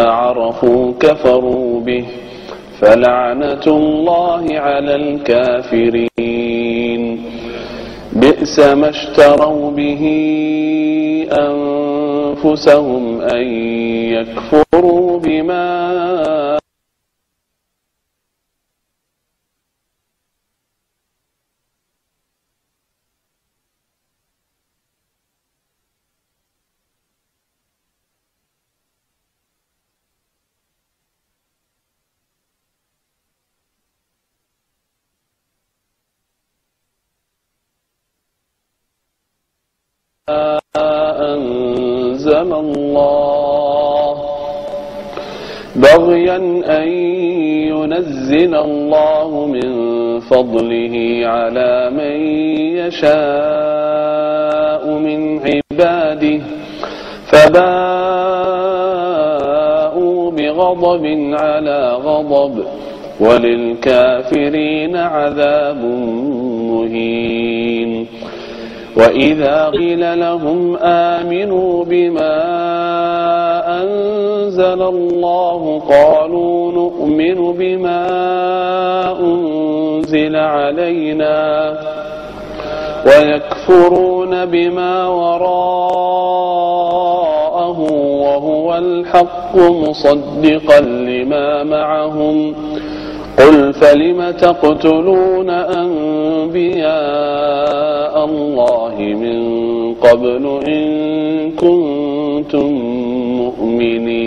عرفوا كفروا به فلعنة الله على الكافرين بئس ما اشتروا به أنفسهم أن يكفروا بما أنزل الله بغيا أن ينزل الله من فضله على من يشاء من عباده فباءوا بغضب على غضب وللكافرين عذاب مهين وإذا قيل لهم آمنوا بما أنزل الله قالوا نؤمن بما أنزل علينا ويكفرون بما وراءه وهو الحق مصدقا لما معهم قل فلم تقتلون أنبياء الله من قبل إن كنتم مؤمنين.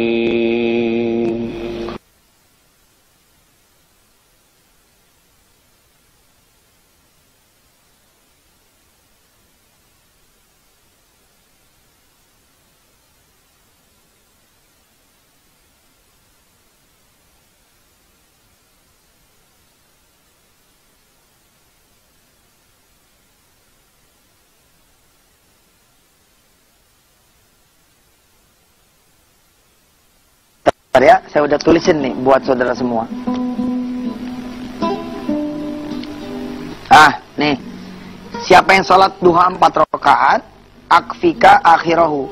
Ya, saya udah tulisin nih buat saudara semua. Nih. Siapa yang sholat duha 4 rakaat, akfika akhirahu.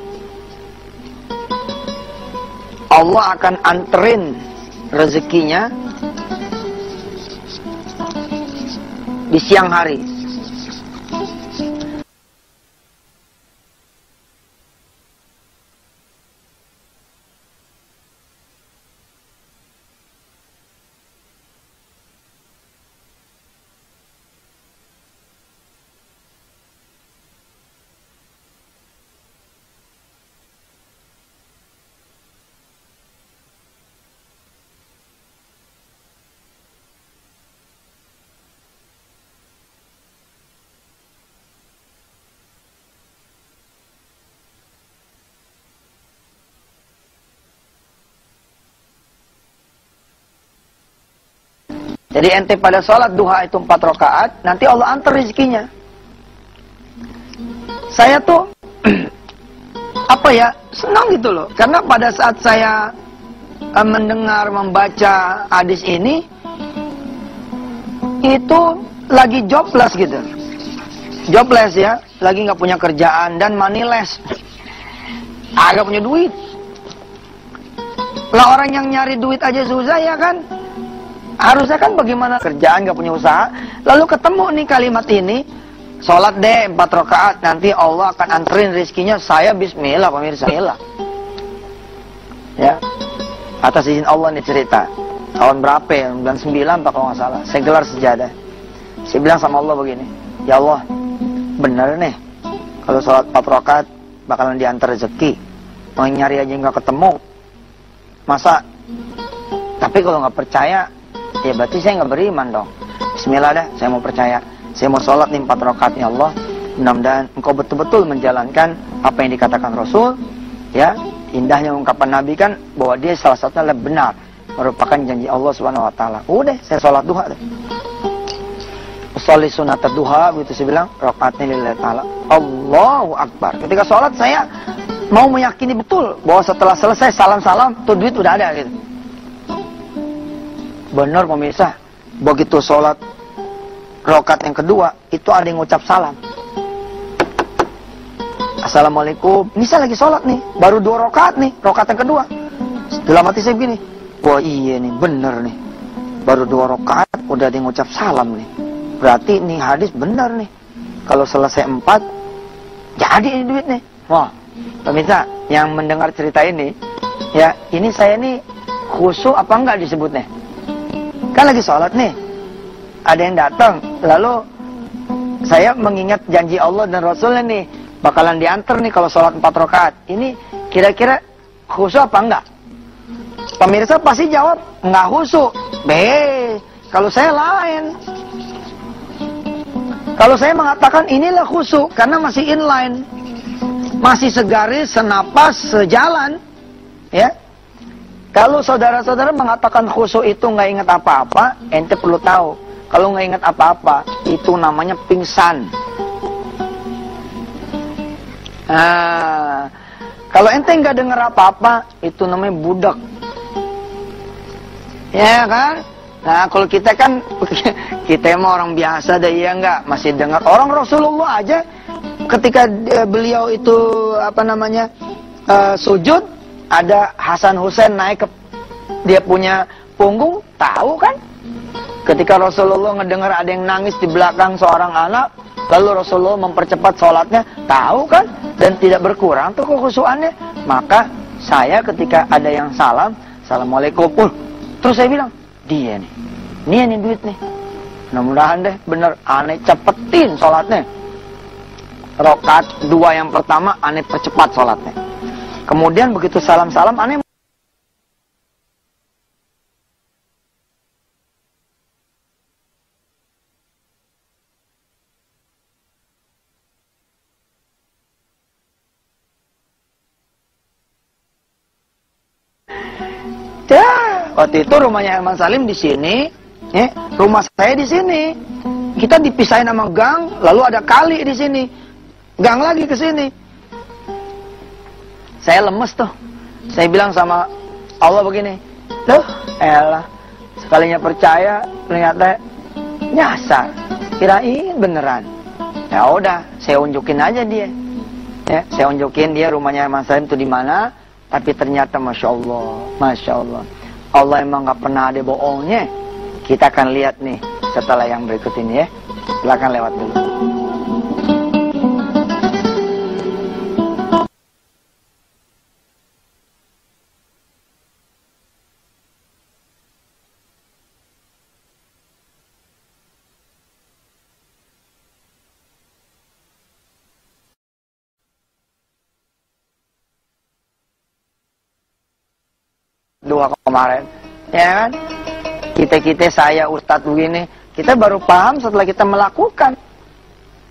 Allah akan anterin rezekinya di siang hari. Jadi ente pada sholat duha itu 4 rakaat, nanti Allah antar rezekinya. Saya tuh senang gitu loh. Karena pada saat saya mendengar, membaca hadis ini, itu lagi jobless gitu. Jobless ya, lagi nggak punya kerjaan dan moneyless. Agak punya duit. Lah orang yang nyari duit aja susah ya kan? Harusnya kan bagaimana kerjaan gak punya usaha. Lalu ketemu nih kalimat ini, sholat deh 4 rakaat, nanti Allah akan anterin rezekinya. Saya bismillah pemirsa. Ya, atas izin Allah nih cerita. Tahun berapa ya? 99 apa kalau gak salah. Saya gelar sejadah. Saya bilang sama Allah begini, ya Allah, bener nih kalau sholat 4 rakaat bakalan diantar rezeki. Mau nyari aja gak ketemu. Masa? Tapi kalau gak percaya, ya berarti saya nggak beriman dong. Bismillah dah, saya mau percaya. Saya mau sholat nih 4 rakaat ya Allah. Mudah-mudahan engkau betul-betul menjalankan apa yang dikatakan Rasul. Ya, indahnya ungkapan Nabi kan bahwa dia salah satunya adalah benar, merupakan janji Allah Subhanahu Wa Taala. Udah, saya sholat duha deh. Sholli sunat duha, begitu saya bilang, rakaatnya lillahi taala. Allahu Akbar. Ketika sholat saya mau meyakini betul bahwa setelah selesai salam-salam tuh duit udah ada gitu. Benar pemirsa, begitu sholat rakaat yang kedua, itu ada yang ngucap salam. Assalamualaikum. Ini saya lagi sholat nih, baru 2 rakaat nih, rakaat yang kedua. Dalam hati saya begini, wah iya nih, bener nih. Baru 2 rakaat udah ada yang ngucap salam nih. Berarti nih hadis bener nih. Kalau selesai 4, jadi ini duit nih. Wah, pemirsa yang mendengar cerita ini, ya ini saya nih khusyuk apa enggak disebutnya? Kan lagi sholat nih, ada yang datang, lalu saya mengingat janji Allah dan Rasulnya nih, bakalan diantar nih kalau sholat 4 rakaat. Ini kira-kira khusyuk apa enggak? Pemirsa pasti jawab, enggak khusyuk. Kalau saya lain. Kalau saya mengatakan inilah khusyuk, karena masih inline. Masih segaris, senapas, sejalan. Ya. Kalau saudara-saudara mengatakan khusyuk itu nggak ingat apa-apa, ente perlu tahu. Kalau nggak ingat apa-apa, itu namanya pingsan. Nah, kalau ente nggak dengar apa-apa, itu namanya budak. Ya kan? Nah, kalau kita kan, kita emang orang biasa deh, ya nggak? Masih dengar. Orang Rasulullah aja, ketika beliau itu, sujud, ada Hasan Husain naik ke dia punya punggung, tahu kan? Ketika Rasulullah ngedengar ada yang nangis di belakang seorang anak, lalu Rasulullah mempercepat sholatnya, tahu kan? Dan tidak berkurang tuh kekhusyuannya. Maka saya ketika ada yang salam, Assalamualaikum, terus saya bilang, dia nih duit nih. Mudah-mudahan deh bener, aneh cepetin sholatnya. Rakaat 2 yang pertama, aneh percepat sholatnya. Kemudian begitu salam-salam, aneh waktu itu rumahnya Herman Salim di sini, rumah saya di sini. Kita dipisahin sama gang, lalu ada kali di sini, gang lagi ke sini. Saya lemes tuh. Saya bilang sama Allah begini, loh, elah, sekalinya percaya, ternyata nyasar. Kirain beneran. Ya udah, saya unjukin aja dia. Ya, saya unjukin dia rumahnya Herman Salim itu di mana. Tapi ternyata Masya Allah, Allah emang gak pernah ada bohongnya. Kita akan lihat nih setelah yang berikut ini ya. Silakan lewat dulu. Dua kemarin, ya kan? Kita saya Ustadz begini, kita baru paham setelah kita melakukan.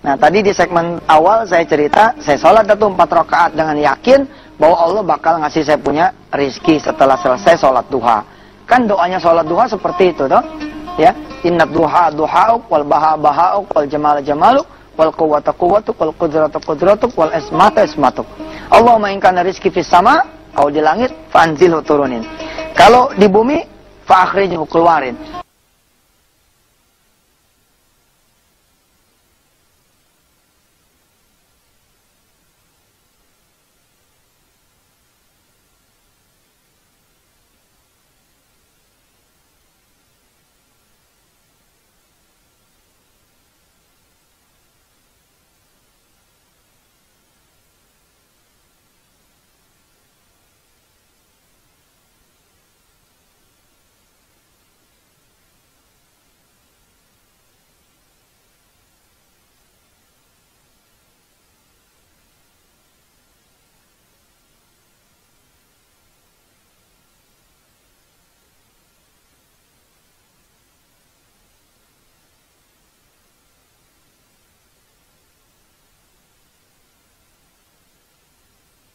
Nah tadi di segmen awal saya cerita, saya sholat itu 4 rakaat dengan yakin bahwa Allah bakal ngasih saya punya rizki setelah selesai sholat duha. Kan doanya sholat duha seperti itu toh, ya. Inna duha duhauk, wal baha bahauk, wal jamal jamaluk, wal quwwata quwwatuk, wal qudratu qudratuk, wal ismata ismatuk. Allahumma in kana rizki fis sama, kalau di langit, fanzilhu turunin. Kalau di bumi, fa'akhrijhu keluarin.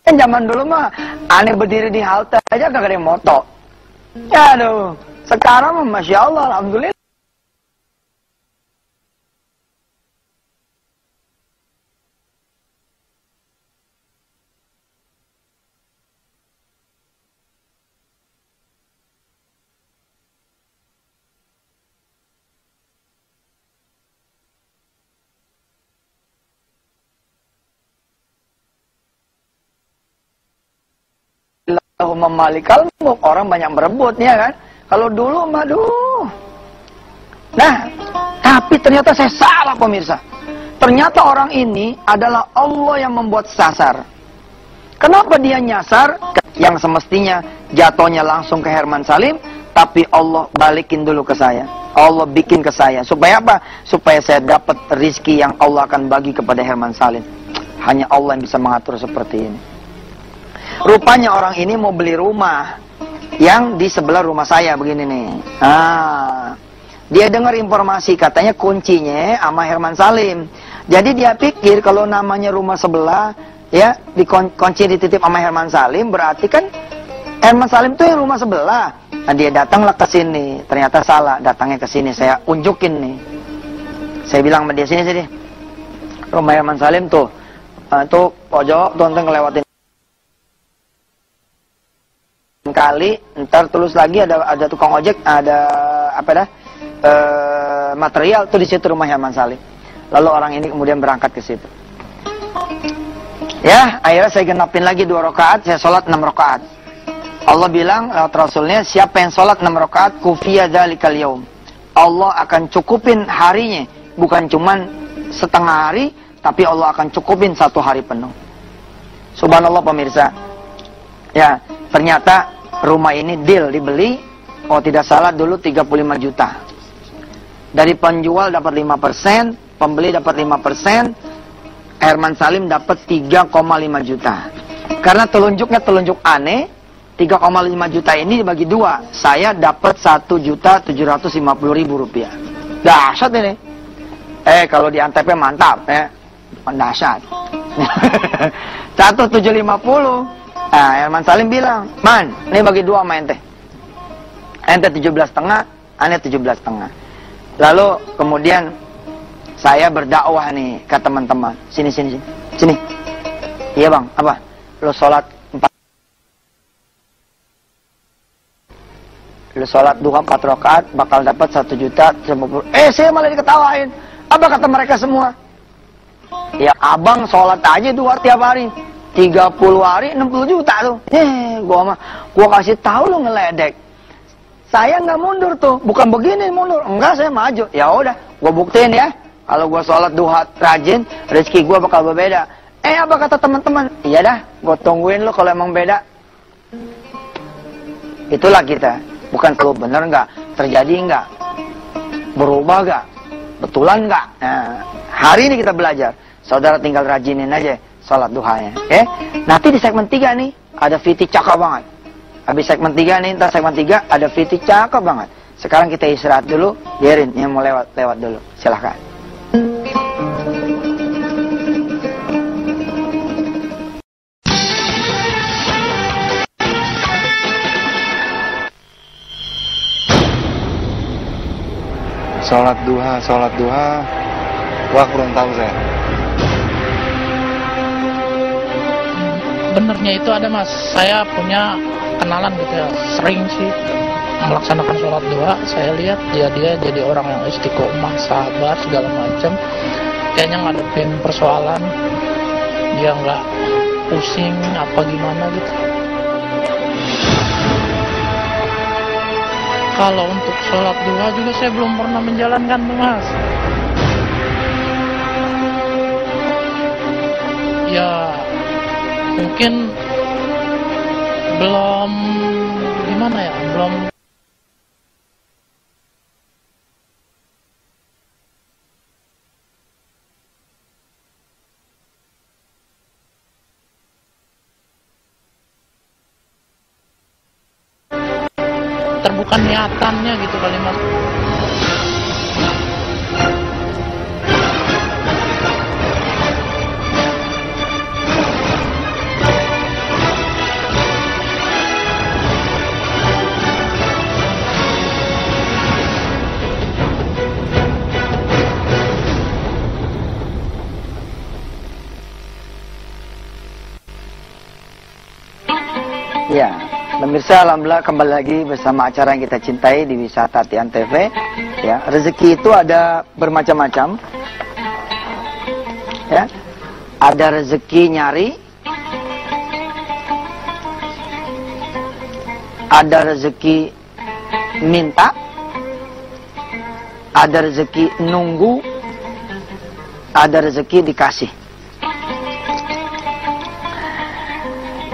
Kan zaman dulu mah aneh berdiri di halte aja kagak ada yang moto. Ya aduh, sekarang mah Masya Allah, Alhamdulillah. Allahumma malikal mulk, orang banyak berebut ya kan. Kalau dulu aduh. Nah, tapi ternyata saya salah pemirsa. Ternyata orang ini adalah Allah yang membuat sasar. Kenapa dia nyasar? Yang semestinya jatuhnya langsung ke Herman Salim, tapi Allah balikin dulu ke saya. Allah bikin ke saya. Supaya apa? Supaya saya dapat rizki yang Allah akan bagi kepada Herman Salim. Hanya Allah yang bisa mengatur seperti ini. Rupanya orang ini mau beli rumah yang di sebelah rumah saya begini nih. Dia dengar informasi katanya kuncinya sama Herman Salim. Jadi dia pikir kalau namanya rumah sebelah ya dikunci dititip sama Herman Salim, berarti kan Herman Salim tuh yang rumah sebelah. Nah, dia datanglah ke sini. Ternyata salah, datangnya ke sini. Saya unjukin nih. Saya bilang sama dia, sini. Rumah Herman Salim tuh. Tuh pojok, tuh ngelewatin kali, ntar terus lagi ada tukang ojek, ada material tuh di situ rumah Herman Salim. Lalu orang ini kemudian berangkat ke situ. Ya, akhirnya saya genapin lagi 2 rakaat, saya sholat 6 rakaat. Allah bilang lewat Rasulnya, siapa yang sholat 6 rakaat, kufiya dzalikal yaum. Allah akan cukupin harinya, bukan cuman setengah hari, tapi Allah akan cukupin 1 hari penuh. Subhanallah pemirsa. Ya, ternyata rumah ini deal dibeli, oh tidak salah dulu 35 juta. Dari penjual dapat 5%, pembeli dapat 5%, Herman Salim dapat 3,5 juta. Karena telunjuknya telunjuk aneh, 3,5 juta ini dibagi 2, saya dapat 1.750.000 rupiah. Dahsyat ini. Kalau di Antep mantap, dahsyat. 1.750. Nah, Herman Salim bilang, Man, ini bagi 2 sama ente. Ente 17,5, ane 17,5. Lalu kemudian saya berdakwah nih ke teman-teman. Sini. Iya bang, apa? Lo sholat 4 rakaat bakal dapat 1.050.000. Saya malah diketawain. Apa kata mereka semua? Ya abang sholat aja 2 tiap hari. 30 hari 60 juta tuh. Gua kasih tahu lu ngeledek. Saya nggak mundur tuh, bukan begini mundur. Enggak, saya maju. Ya udah, gua buktiin ya. Kalau gua sholat duha rajin, rezeki gua bakal berbeda. Apa kata teman-teman? Iya dah, gua tungguin lu kalau emang beda. Itulah kita. Bukan lu bener nggak, terjadi nggak, berubah nggak, betulan nggak. Nah, hari ini kita belajar. Saudara tinggal rajinin aja sholat duhanya. Nanti di segmen 3 nih ada fitik cakep banget. Habis segmen 3 nih, ntar segmen 3 ada fitik cakep banget. Sekarang kita istirahat dulu, biarin yang mau lewat dulu. Silahkan. Sholat duha, wah kurang tahu saya. Benernya itu ada mas, saya punya kenalan gitu ya, sering sih melaksanakan sholat duha. Saya lihat dia jadi orang yang istiqomah, sabar segala macam. Kayaknya ngadepin persoalan dia nggak pusing apa gimana gitu. Kalau untuk sholat duha juga saya belum pernah menjalankan tuh mas. Ya mungkin belum gimana ya, belum terbuka niatannya gitu kali mas. Ya, pemirsa, alhamdulillah kembali lagi bersama acara yang kita cintai di Wisata Tian TV. Ya, rezeki itu ada bermacam-macam. Ya, ada rezeki nyari, ada rezeki minta, ada rezeki nunggu, ada rezeki dikasih.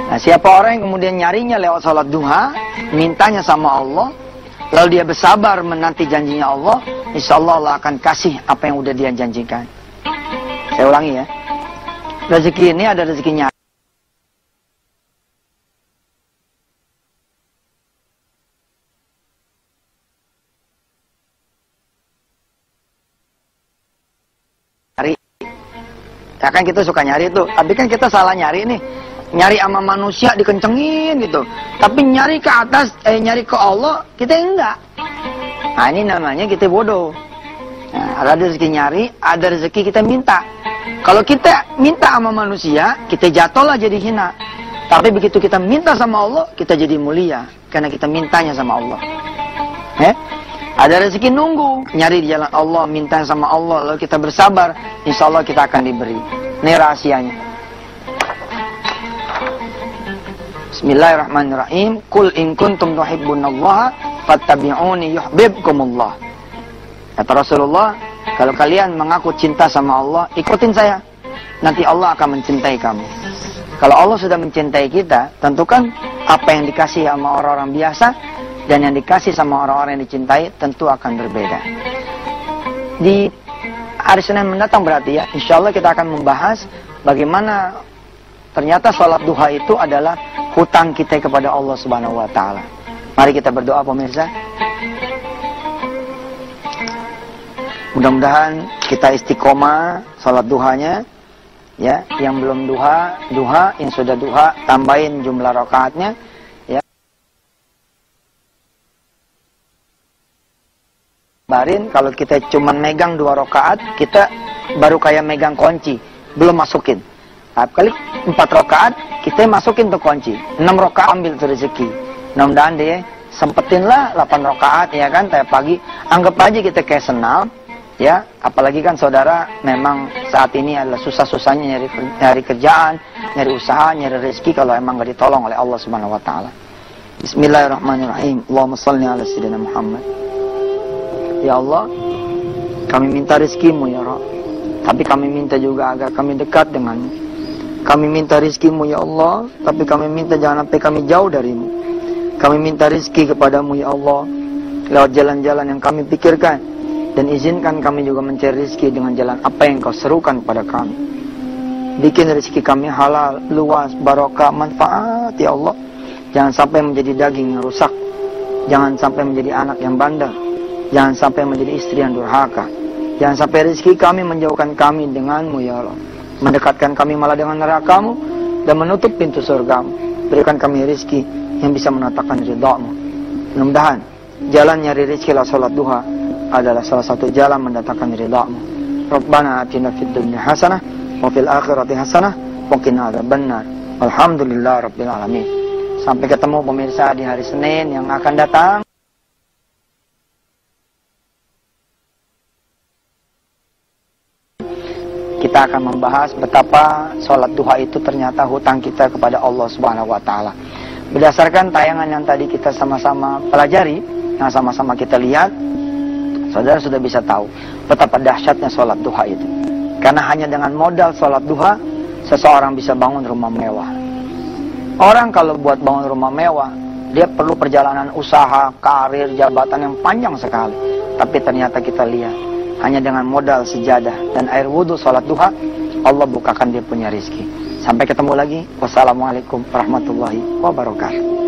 Nah, siapa orang yang kemudian nyarinya lewat sholat duha, mintanya sama Allah, lalu dia bersabar menanti janjinya Allah, insya Allah Allah akan kasih apa yang udah dia janjikan. Saya ulangi ya, rezeki ini ada rezeki nyari, ya kan kita suka nyari itu, tapi kan kita salah nyari nih. Nyari sama manusia dikencengin gitu, tapi nyari ke atas, nyari ke Allah kita enggak. Nah, ini namanya kita bodoh. Nah, ada rezeki nyari, ada rezeki kita minta. Kalau kita minta sama manusia, kita jatuhlah jadi hina. Tapi begitu kita minta sama Allah, kita jadi mulia karena kita mintanya sama Allah. Ada rezeki nunggu, nyari di jalan Allah, minta sama Allah, lalu kita bersabar, insya Allah kita akan diberi. Ini rahasianya. Bismillahirrahmanirrahim. Qul in kuntum tuhibbunallaha fattabi'uni yuhibbukumullah. Kata Rasulullah, kalau kalian mengaku cinta sama Allah, ikutin saya. Nanti Allah akan mencintai kamu. Kalau Allah sudah mencintai kita, tentu kan apa yang dikasih sama orang-orang biasa dan yang dikasih sama orang-orang yang dicintai tentu akan berbeda. Di hari Senin mendatang berarti ya, insya Allah kita akan membahas bagaimana ternyata sholat duha itu adalah hutang kita kepada Allah Subhanahu wa Ta'ala. Mari kita berdoa pemirsa. Mudah-mudahan kita istiqomah sholat duhanya. Ya, yang belum duha, yang sudah duha, tambahin jumlah rakaatnya. Ya. Barin, kalau kita cuma megang 2 rakaat, kita baru kayak megang kunci, belum masukin. Kali 4 rakaat kita masukin tuh kunci, 6 rakaat ambil tuh rezeki. Mudah-mudahan deh sempetin lah 8 rakaat ya kan, tiap pagi. Anggap aja kita kayak senam ya, apalagi kan saudara memang saat ini adalah susah-susahnya nyari kerjaan, nyari usaha, nyari rezeki kalau emang gak ditolong oleh Allah Subhanahu wa Ta'ala. Bismillahirrahmanirrahim. Allahumma salli ala sayyidina Muhammad. Ya Allah, kami minta rezekimu ya Rabb, tapi kami minta juga agar kami dekat denganmu. Kami minta rizkimu ya Allah, tapi kami minta jangan sampai kami jauh darimu. Kami minta rizki kepadamu ya Allah, lewat jalan-jalan yang kami pikirkan. Dan izinkan kami juga mencari rizki dengan jalan apa yang kau serukan kepada kami. Bikin rizki kami halal, luas, barokah, manfaat ya Allah. Jangan sampai menjadi daging yang rusak. Jangan sampai menjadi anak yang bandel. Jangan sampai menjadi istri yang durhaka. Jangan sampai rizki kami menjauhkan kami denganmu ya Allah, mendekatkan kami malah dengan nerakamu dan menutup pintu surgamu. Berikan kami rizki yang bisa menatakan ridhamu. Mudah-mudahan jalan nyari rizki lah sholat duha adalah salah satu jalan mendatangkan ridhamu. Rabbana atina fid dunya hasanah wa fil akhirati hasanah wa qina adzabannar. Alhamdulillah rabbil alamin. Sampai ketemu pemirsa di hari Senin yang akan datang. Kita akan membahas betapa sholat duha itu ternyata hutang kita kepada Allah Subhanahu wa Ta'ala. Berdasarkan tayangan yang tadi kita sama-sama pelajari, yang sama-sama kita lihat, saudara sudah bisa tahu betapa dahsyatnya sholat duha itu. Karena hanya dengan modal sholat duha, seseorang bisa bangun rumah mewah. Orang kalau buat bangun rumah mewah, dia perlu perjalanan usaha, karir, jabatan yang panjang sekali. Tapi ternyata kita lihat, hanya dengan modal sejadah dan air wudhu sholat duha, Allah bukakan dia punya rizki. Sampai ketemu lagi. Wassalamualaikum warahmatullahi wabarakatuh.